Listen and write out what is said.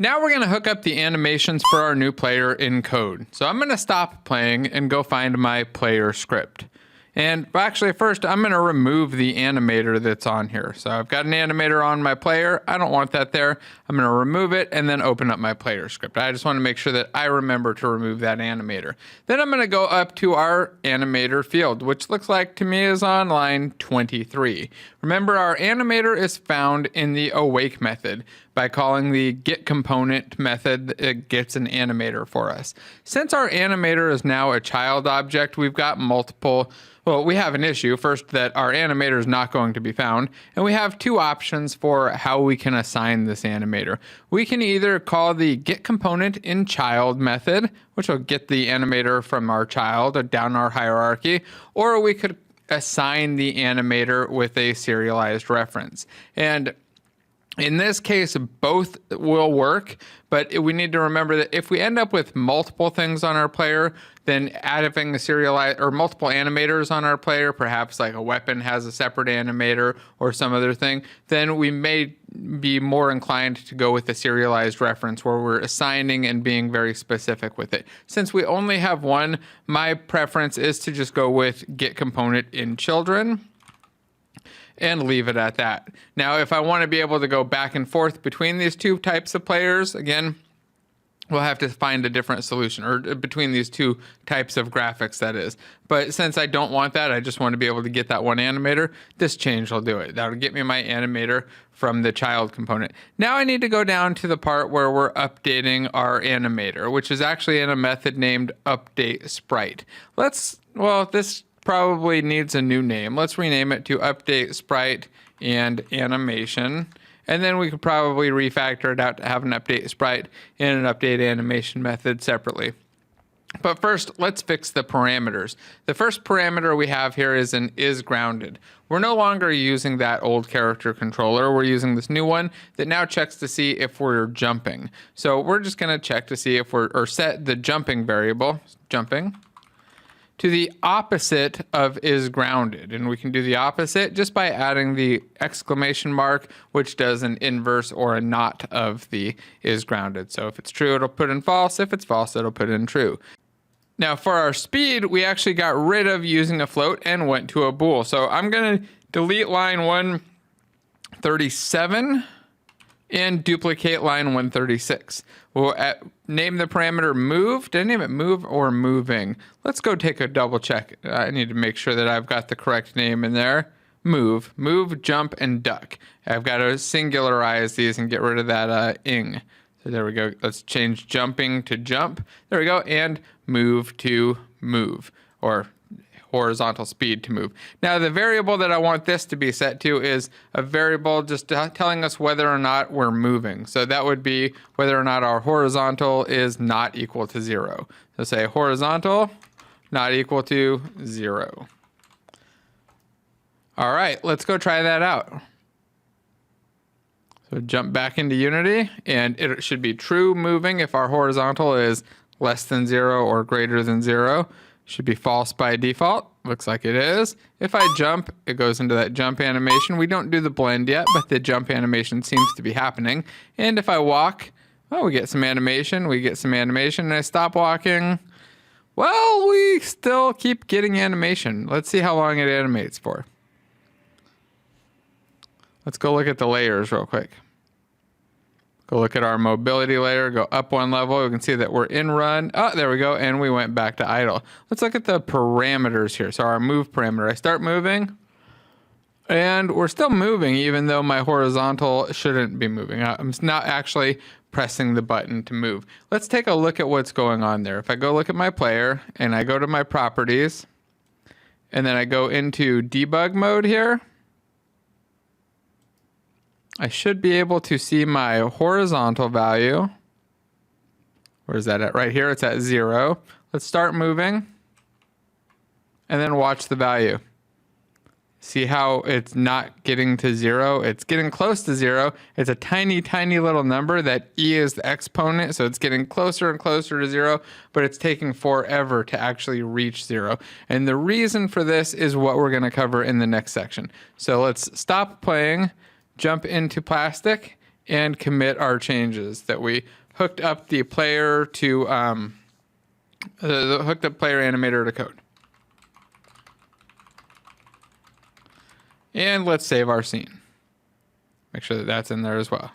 Now we're going to hook up the animations for our new player in code. So I'm going to stop playing and go find my player script. And actually first I'm going to remove the animator that's on here. So I've got an animator on my player. I don't want that there. I'm going to remove it and then open up my player script. I just want to make sure that I remember to remove that animator. Then I'm going to go up to our animator field, which looks like to me is on line 23. Remember, our animator is found in the awake method by calling the getComponent method. It gets an animator for us. Since our animator is now a child object, we've got multiple. Well, we have an issue. First, that our animator is not going to be found. And we have two options for how we can assign this animator. We can either call the getComponentInChild method, which will get the animator from our child or down our hierarchy, or we could assign the animator with a serialized reference. And in this case, both will work, but we need to remember that if we end up with multiple things on our player, then adding a serialized or multiple animators on our player, perhaps like a weapon has a separate animator or some other thing, then we may be more inclined to go with a serialized reference where we're assigning and being very specific with it. Since we only have one, my preference is to just go with getComponentInChildren and leave it at that. Now, if I want to be able to go back and forth between these two types of players, again, we'll have to find a different solution, or between these two types of graphics, that is. But since I don't want that, I just want to be able to get that one animator, this change will do it. That'll get me my animator from the child component. Now I need to go down to the part where we're updating our animator, which is actually in a method named updateSprite. This probably needs a new name. Let's rename it to updateSprite and animation. And then we could probably refactor it out to have an updateSprite and an updateAnimation method separately. But first, let's fix the parameters. The first parameter we have here is an isGrounded. We're no longer using that old character controller. We're using this new one that now checks to see if we're jumping. So we're just going to check to see if or set the jumping variable, jumping, to the opposite of isGrounded. And we can do the opposite just by adding the exclamation mark, which does an inverse or a not of the isGrounded. So if it's true, it'll put in false. If it's false, it'll put in true. Now for our speed, we actually got rid of using a float and went to a bool. So I'm going to delete line 137 and duplicate line 136. We'll name the parameter move. Did I name it move or moving? Let's go take a double check. I need to make sure that I've got the correct name in there. Move, jump, and duck. I've got to singularize these and get rid of that ing. So there we go. Let's change jumping to jump. There we go. And move to move, or horizontal speed to move. Now the variable that I want this to be set to is a variable just telling us whether or not we're moving. So that would be whether or not our horizontal is not equal to 0. So say horizontal not equal to 0. All right, let's go try that out. So jump back into Unity, and it should be true moving if our horizontal is less than 0 or greater than 0. Should be false by default. Looks like it is. If I jump, it goes into that jump animation. We don't do the blend yet, but the jump animation seems to be happening. And if I walk, we get some animation. And I stop walking. Well, we still keep getting animation. Let's see how long it animates for. Let's go look at the layers real quick. Go look at our mobility layer, go up one level. We can see that we're in run. Oh, there we go. And we went back to idle. Let's look at the parameters here. So our move parameter, I start moving and we're still moving even though my horizontal shouldn't be moving. I'm not actually pressing the button to move. Let's take a look at what's going on there. If I go look at my player and I go to my properties and then I go into debug mode here, I should be able to see my horizontal value. Where is that at? Right here, it's at 0. Let's start moving and then watch the value. See how it's not getting to 0? It's getting close to 0. It's a tiny, tiny little number. That e is the exponent, so it's getting closer and closer to 0, but it's taking forever to actually reach 0. And the reason for this is what we're going to cover in the next section. So let's stop playing, jump into plastic, and commit our changes that we hooked up the player to the hooked up player animator to code. And let's save our scene. Make sure that that's in there as well.